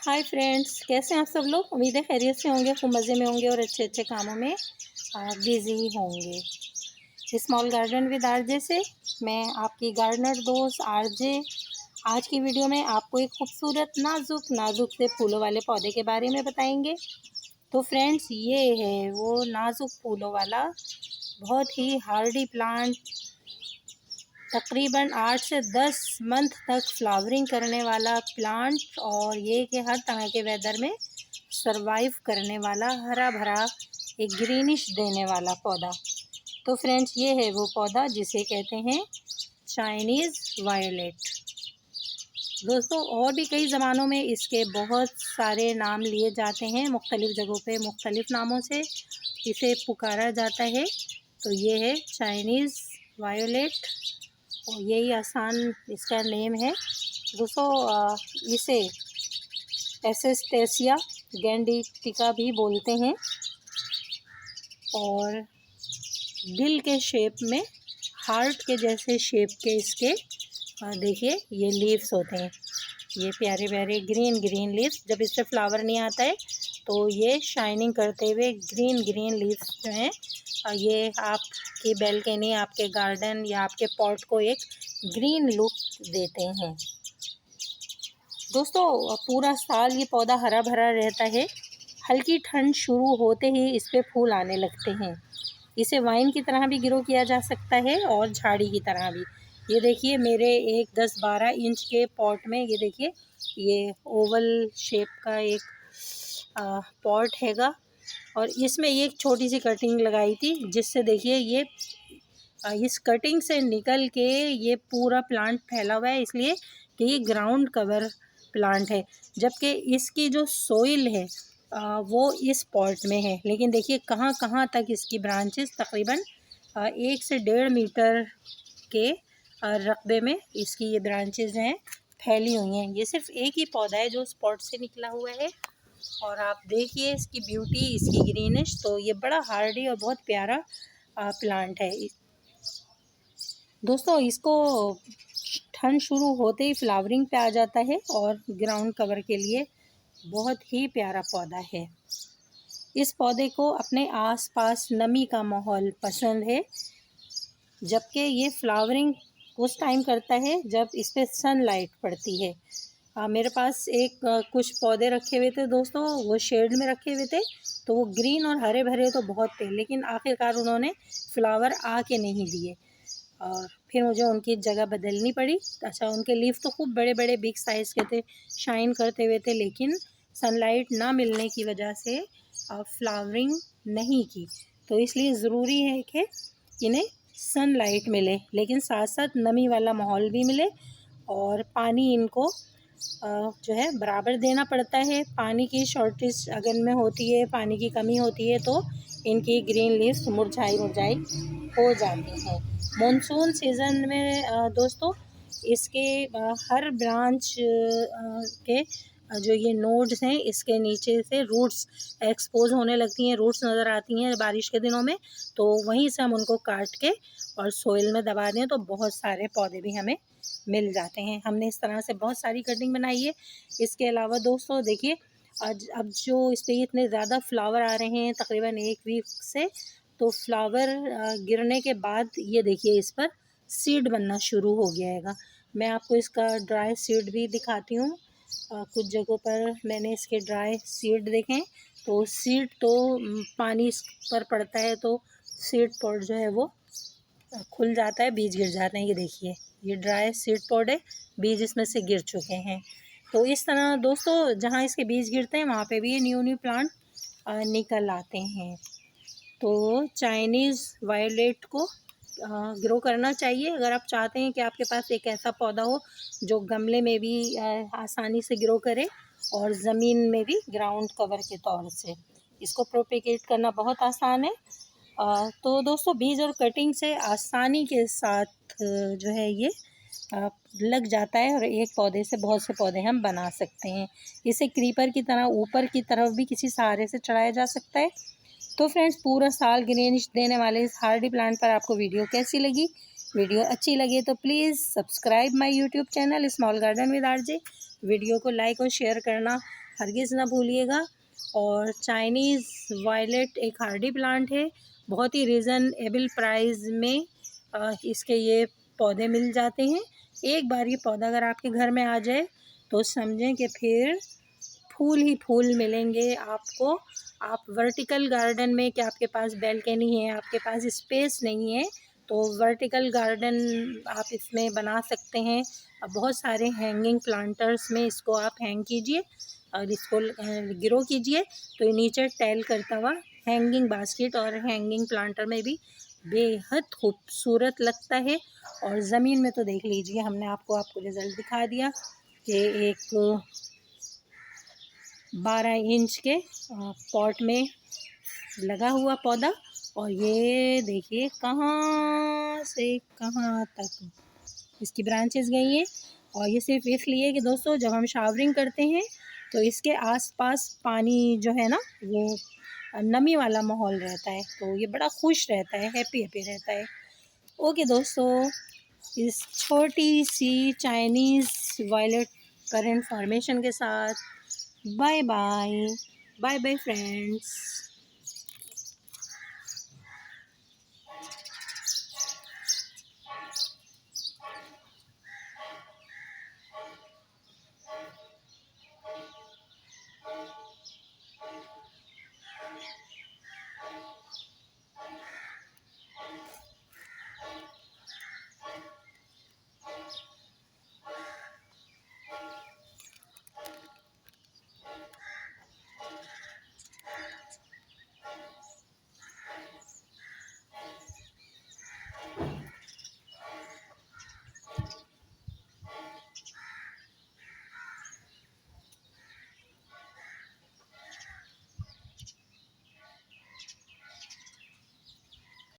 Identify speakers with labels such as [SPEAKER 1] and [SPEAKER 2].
[SPEAKER 1] Hi friends, कैसे हैं आप सब लोग। उम्मीद है खैरियत से होंगे, खूब मज़े में होंगे और अच्छे अच्छे कामों में बिजी होंगे। स्मॉल गार्डन विद आरजे से मैं आपकी गार्डनर दोस्त आरजे आज की वीडियो में आपको एक खूबसूरत नाजुक नाजुक से फूलों वाले पौधे के बारे में बताएंगे। तो फ्रेंड्स, ये है वो नाजुक फूलों वाला बहुत ही हार्डी प्लांट, तकरीबन 8 से 10 मंथ तक फ्लावरिंग करने वाला प्लांट और ये कि हर तरह के वेदर में सरवाइव करने वाला हरा भरा एक ग्रीनिश देने वाला पौधा। तो फ्रेंड्स, ये है वो पौधा जिसे कहते हैं चाइनीज़ वायोलेट। दोस्तों, और भी कई ज़मानों में इसके बहुत सारे नाम लिए जाते हैं, मुख्तलिफ़ जगहों पे मुख्तलिफ़ नामों से इसे पुकारा जाता है। तो ये है चाइनीज़ वायोलेट और यही आसान इसका नेम है। दोस्तों, इसे एसेस्टेसिया गैंडिटिका भी बोलते हैं और दिल के शेप में, हार्ट के जैसे शेप के इसके देखिए ये लीव्स होते हैं। ये प्यारे प्यारे ग्रीन ग्रीन लीव्स। जब इससे फ्लावर नहीं आता है तो ये शाइनिंग करते हुए ग्रीन ग्रीन लीव्स जो हैं ये आपकी बैल्कनी, आपके गार्डन या आपके पॉट को एक ग्रीन लुक देते हैं। दोस्तों, पूरा साल ये पौधा हरा भरा रहता है। हल्की ठंड शुरू होते ही इस पे फूल आने लगते हैं। इसे वाइन की तरह भी ग्रो किया जा सकता है और झाड़ी की तरह भी। ये देखिए मेरे एक 10-12 इंच के पॉट में, ये देखिए ये ओवल शेप का एक पॉट हैगा और इसमें ये एक छोटी सी कटिंग लगाई थी जिससे देखिए ये इस कटिंग से निकल के ये पूरा प्लांट फैला हुआ है, इसलिए कि ये ग्राउंड कवर प्लांट है। जबकि इसकी जो सोइल है वो इस पॉट में है, लेकिन देखिए कहाँ कहाँ तक इसकी ब्रांचेस तकरीबन 1 से 1.5 मीटर के रकबे में इसकी ये ब्रांचेस हैं, फैली हुई हैं। ये सिर्फ एक ही पौधा है जो स्पॉट से निकला हुआ है और आप देखिए इसकी ब्यूटी, इसकी ग्रीनिश। तो ये बड़ा हार्डी और बहुत प्यारा प्लांट है। दोस्तों, इसको ठंड शुरू होते ही फ्लावरिंग पे आ जाता है और ग्राउंड कवर के लिए बहुत ही प्यारा पौधा है। इस पौधे को अपने आसपास नमी का माहौल पसंद है, जबकि ये फ्लावरिंग उस टाइम करता है जब इस पर सनलाइट पड़ती है। मेरे पास कुछ पौधे रखे हुए थे दोस्तों, वो शेड में रखे हुए थे, तो वो ग्रीन और हरे भरे तो बहुत थे, लेकिन आखिरकार उन्होंने फ्लावर आके नहीं दिए और फिर मुझे उनकी जगह बदलनी पड़ी। अच्छा, उनके लीफ तो खूब बड़े बड़े बिग साइज़ के थे, शाइन करते हुए थे, लेकिन सनलाइट ना मिलने की वजह से फ्लावरिंग नहीं की। तो इसलिए ज़रूरी है कि इन्हें सनलाइट मिले, लेकिन साथ साथ नमी वाला माहौल भी मिले और पानी इनको जो है बराबर देना पड़ता है। पानी की शॉर्टेज अगर में होती है, पानी की कमी होती है, तो इनकी ग्रीन लीव्स मुरझाई मुरझाई हो जाती हैं। मॉनसून सीज़न में दोस्तों इसके हर ब्रांच के जो ये नोड्स हैं, इसके नीचे से रूट्स एक्सपोज होने लगती हैं, रूट्स नज़र आती हैं बारिश के दिनों में। तो वहीं से हम उनको काट के और सोइल में दबा दें तो बहुत सारे पौधे भी हमें मिल जाते हैं। हमने इस तरह से बहुत सारी कटिंग बनाई है। इसके अलावा दोस्तों देखिए, आज अब जो इस पर इतने ज़्यादा फ्लावर आ रहे हैं तकरीबन 1 वीक से, तो फ्लावर गिरने के बाद ये देखिए इस पर सीड बनना शुरू हो गया हैगा। मैं आपको इसका ड्राई सीड भी दिखाती हूँ। कुछ जगहों पर मैंने इसके ड्राई सीड देखे हैं। तो सीड तो पानी इस पर पड़ता है तो सीड पॉड जो है वो खुल जाता है, बीज गिर जाते हैं। ये देखिए ये ड्राई सीड पॉड है, बीज इसमें से गिर चुके हैं। तो इस तरह दोस्तों जहाँ इसके बीज गिरते हैं वहाँ पे भी ये न्यू न्यू प्लांट निकल आते हैं। तो चाइनीज़ वायोलेट को ग्रो करना चाहिए अगर आप चाहते हैं कि आपके पास एक ऐसा पौधा हो जो गमले में भी आसानी से ग्रो करे और ज़मीन में भी ग्राउंड कवर के तौर से। इसको प्रोपेगेट करना बहुत आसान है। तो दोस्तों, बीज और कटिंग से आसानी के साथ जो है ये लग जाता है और एक पौधे से बहुत से पौधे हम बना सकते हैं। इसे क्रीपर की तरह ऊपर की तरफ भी किसी सहारे से चढ़ाया जा सकता है। तो फ्रेंड्स, पूरा साल ग्रीनिश देने वाले इस हार्डी प्लांट पर आपको वीडियो कैसी लगी, वीडियो अच्छी लगे तो please subscribe my YouTube channel small garden with RJ. Video को लाइक और शेयर करना हरगिज़ ना भूलिएगा। और चाइनीज़ वायलेट एक हार्डी प्लांट है, बहुत ही रीज़नेबल प्राइस में इसके ये पौधे मिल जाते हैं। एक बार ये पौधा अगर आपके घर में आ जाए तो समझें कि फिर फूल ही फूल मिलेंगे आपको। आप वर्टिकल गार्डन में, कि आपके पास बैल्कनी है, आपके पास स्पेस नहीं है, तो वर्टिकल गार्डन आप इसमें बना सकते हैं। अब बहुत सारे हैंगिंग प्लांटर्स में इसको आप हैंग कीजिए और इसको ग्रो कीजिए, तो ये नीचे टैल करता हुआ हैंगिंग बास्केट और हैंगिंग प्लांटर में भी बेहद खूबसूरत लगता है। और ज़मीन में तो देख लीजिए, हमने आपको रिज़ल्ट दिखा दिया कि एक 12 इंच के पॉट में लगा हुआ पौधा, और ये देखिए कहाँ से कहाँ तक इसकी ब्रांचेस गई हैं। और ये सिर्फ इसलिए कि दोस्तों जब हम शावरिंग करते हैं तो इसके आसपास पानी जो है ना, वो नमी वाला माहौल रहता है, तो ये बड़ा खुश रहता है, हैप्पी हैप्पी रहता है। ओके दोस्तों, इस छोटी सी चाइनीज़ वायलेट पर इंफॉर्मेशन के साथ bye bye. Bye bye friends.